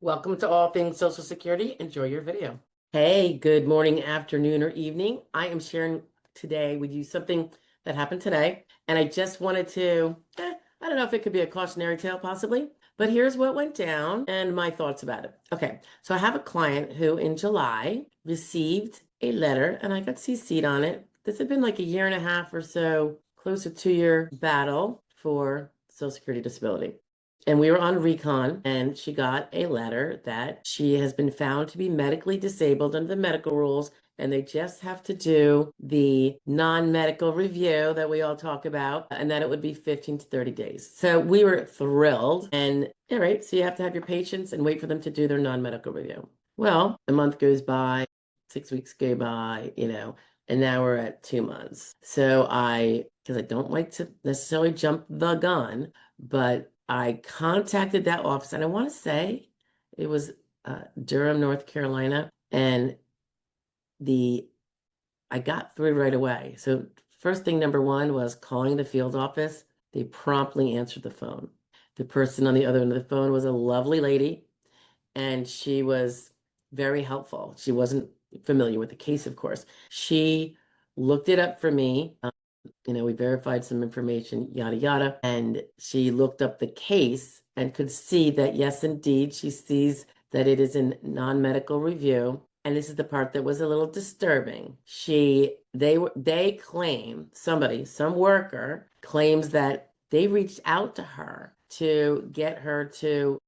Welcome to All Things Social Security. Enjoy your video. Hey, good morning, afternoon, or evening. I am sharing today with you something that happened today, and I just wanted to, I don't know if it could be a cautionary tale possibly, but here's what went down and my thoughts about it. Okay, so I have a client who in July received a letter, and I got CC'd on it. This had been like a year and a half or so, close to 2-year battle for Social Security disability. And we were on recon, and she got a letter that she has been found to be medically disabled under the medical rules, and they just have to do the non-medical review that we all talk about, and that it would be 15 to 30 days. So we were thrilled. And all right, so you have to have your patients and wait for them to do their non-medical review. Well, a month goes by, 6 weeks go by, and now we're at 2 months. So because I don't like to necessarily jump the gun, but I contacted that office, and I want to say it was Durham, North Carolina, and the I got through right away. So first thing, number one, was calling the field office. They promptly answered the phone. The person on the other end of the phone was a lovely lady, and she was very helpful. She wasn't familiar with the case, of course. She looked it up for me. We verified some information, yada, yada. And she looked up the case and could see that, yes, indeed, she sees that it is in non-medical review. And this is the part that was a little disturbing. They claim, some worker claims that they reached out to her to get her to,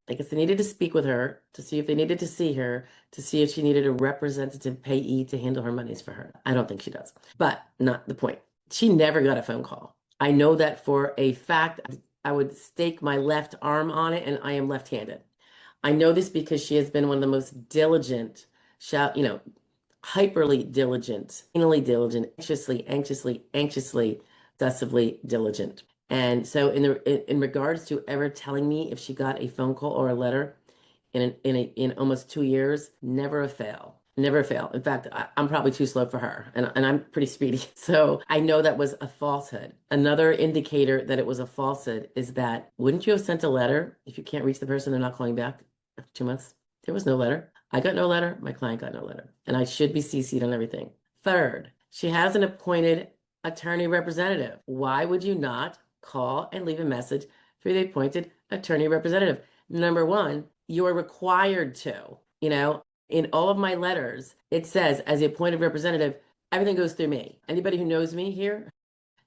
I guess they needed to speak with her to see if they needed to see her, to see if she needed a representative payee to handle her monies for her. I don't think she does, but not the point. She never got a phone call. I know that for a fact. I would stake my left arm on it, and I am left-handed. I know this because she has been one of the most diligent, hyperly diligent, anally diligent, anxiously, obsessively diligent. And so in regards to ever telling me if she got a phone call or a letter in almost 2 years, never a fail. Never fail. In fact, I'm probably too slow for her, and I'm pretty speedy. So I know that was a falsehood. Another indicator that it was a falsehood is that wouldn't you have sent a letter if you can't reach the person, they're not calling back after 2 months? There was no letter. I got no letter. My client got no letter. And I should be CC'd on everything. Third, she has an appointed attorney representative. Why would you not call and leave a message for the appointed attorney representative? Number one, you are required to, in all of my letters, it says as the appointed representative, everything goes through me. Anybody who knows me here,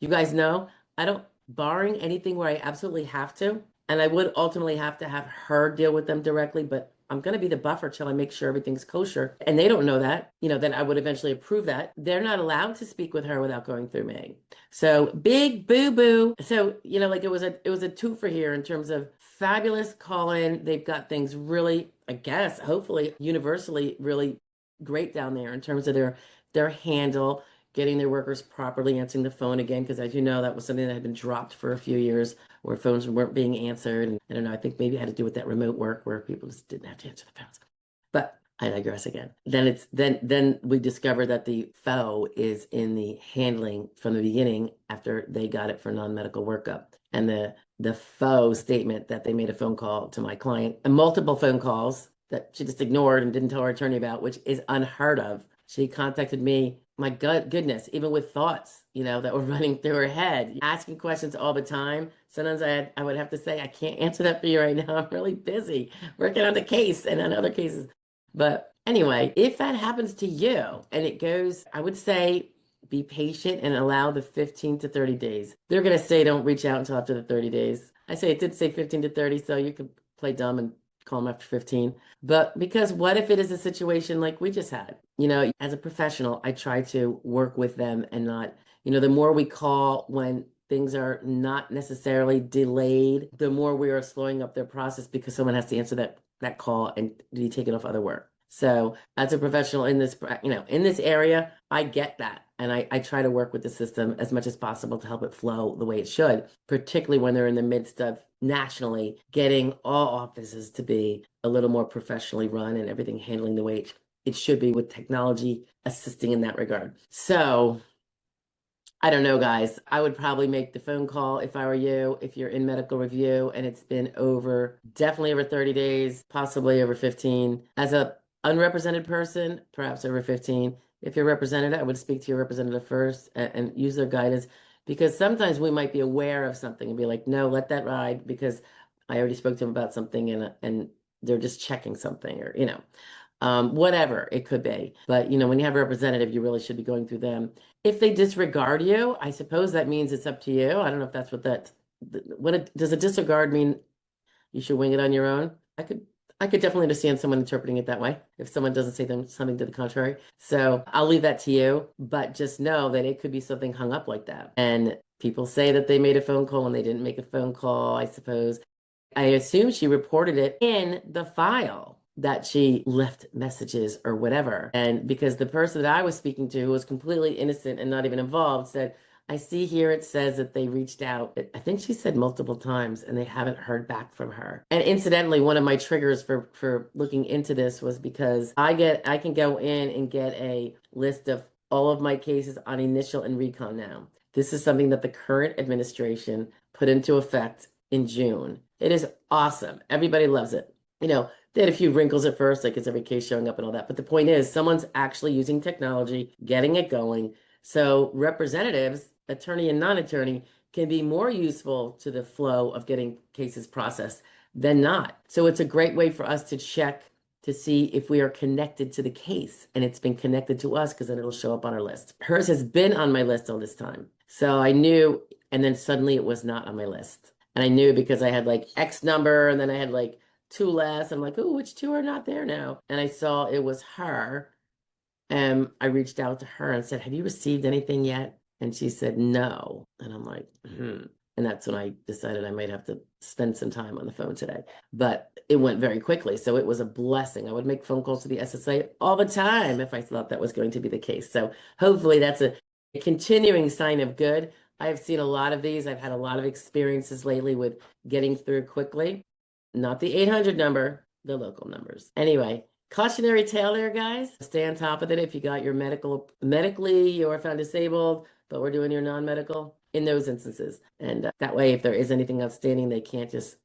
you guys know, I don't, barring anything where I absolutely have to, and I would ultimately have to have her deal with them directly, but I'm going to be the buffer till I make sure everything's kosher. And they don't know that, then I would eventually approve that. They're not allowed to speak with her without going through me. So big boo boo. So, like it was a twofer here in terms of fabulous call in. They've got things really, I guess, hopefully universally really great down there in terms of their handle, getting their workers properly answering the phone again, because as you know, that was something that had been dropped for a few years where phones weren't being answered. And I don't know, I think maybe it had to do with that remote work where people just didn't have to answer the phones. But I digress again. Then we discover that the foe is in the handling from the beginning after they got it for non-medical workup. And the faux statement that they made a phone call to my client and multiple phone calls that she just ignored and didn't tell her attorney about, which is unheard of. She contacted me, my goodness, even with thoughts, that were running through her head, asking questions all the time. Sometimes I would have to say, I can't answer that for you right now. I'm really busy working on the case and on other cases. But anyway, if that happens to you and it goes, I would say be patient and allow the 15 to 30 days. They're going to say don't reach out until after the 30 days. I say it did say 15 to 30, so you could play dumb and call them after 15. But because what if it is a situation like we just had? As a professional, I try to work with them and not, the more we call when things are not necessarily delayed, the more we are slowing up their process because someone has to answer that call and be taken off other work. So as a professional in this, in this area, I get that. And I try to work with the system as much as possible to help it flow the way it should, particularly when they're in the midst of nationally getting all offices to be a little more professionally run and everything handling the way it should be with technology assisting in that regard. So I don't know, guys. I would probably make the phone call if I were you, if you're in medical review and it's been over, definitely over 30 days, possibly over 15. As a unrepresented person, perhaps over 15. If you're represented, I would speak to your representative first and use their guidance because sometimes we might be aware of something and be like, no, let that ride because I already spoke to them about something and they're just checking something or, whatever it could be. But, when you have a representative, you really should be going through them. If they disregard you, I suppose that means it's up to you. I don't know if that's does a disregard mean you should wing it on your own? I could definitely understand someone interpreting it that way if someone doesn't say them something to the contrary. So I'll leave that to you, but just know that it could be something hung up like that. And people say that they made a phone call and they didn't make a phone call, I suppose. I assume she reported it in the file that she left messages or whatever. And because the person that I was speaking to, who was completely innocent and not even involved, said, I see here it says that they reached out. I think she said multiple times and they haven't heard back from her. And incidentally, one of my triggers for looking into this was because I can go in and get a list of all of my cases on initial and recon now. This is something that the current administration put into effect in June. It is awesome. Everybody loves it. They had a few wrinkles at first, like is every case showing up and all that. But the point is, someone's actually using technology, getting it going. So representatives, attorney and non-attorney, can be more useful to the flow of getting cases processed than not. So it's a great way for us to check to see if we are connected to the case. And it's been connected to us because then it'll show up on our list. Hers has been on my list all this time. So I knew, and then suddenly it was not on my list. And I knew because I had like X number and then I had like two less. I'm like, oh, which two are not there now? And I saw it was her. And I reached out to her and said, have you received anything yet? And she said, no. And I'm like, hmm. And that's when I decided I might have to spend some time on the phone today. But it went very quickly. So it was a blessing. I would make phone calls to the SSA all the time if I thought that was going to be the case. So hopefully that's a continuing sign of good. I've seen a lot of these. I've had a lot of experiences lately with getting through quickly. Not the 800 number, the local numbers. Anyway, cautionary tale there, guys. Stay on top of it if you got your medically you're found disabled, but we're doing your non-medical in those instances. And that way, if there is anything outstanding, they can't just,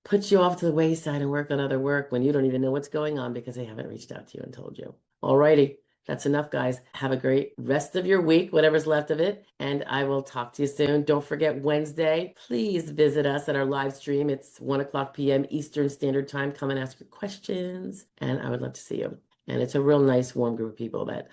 put you off to the wayside and work on other work when you don't even know what's going on because they haven't reached out to you and told you. All righty. That's enough, guys. Have a great rest of your week, whatever's left of it. And I will talk to you soon. Don't forget Wednesday. Please visit us at our live stream. It's 1:00 p.m. Eastern Standard Time. Come and ask your questions. And I would love to see you. And it's a real nice, warm group of people that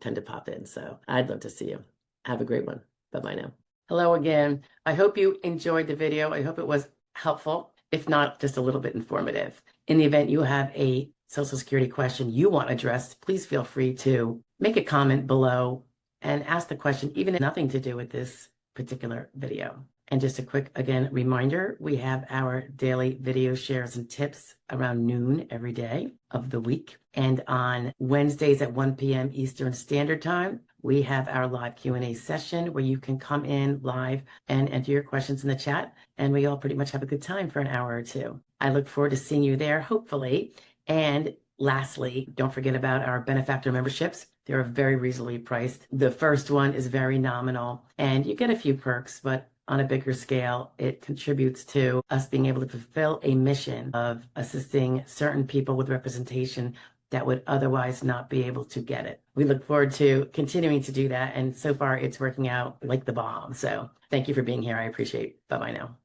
tend to pop in. So I'd love to see you. Have a great one. Bye-bye now. Hello again. I hope you enjoyed the video. I hope it was helpful, if not just a little bit informative. In the event you have a Social Security question you want addressed, please feel free to make a comment below and ask the question, even if nothing to do with this particular video. And just a quick, again, reminder, we have our daily video shares and tips around noon every day of the week. And on Wednesdays at 1 p.m. Eastern Standard Time, we have our live Q&A session where you can come in live and enter your questions in the chat. And we all pretty much have a good time for an hour or two. I look forward to seeing you there, hopefully. And lastly, don't forget about our benefactor memberships. They're very reasonably priced. The first one is very nominal and you get a few perks, but on a bigger scale, it contributes to us being able to fulfill a mission of assisting certain people with representation that would otherwise not be able to get it. We look forward to continuing to do that. And so far it's working out like the bomb. So thank you for being here. I appreciate it. Bye-bye now.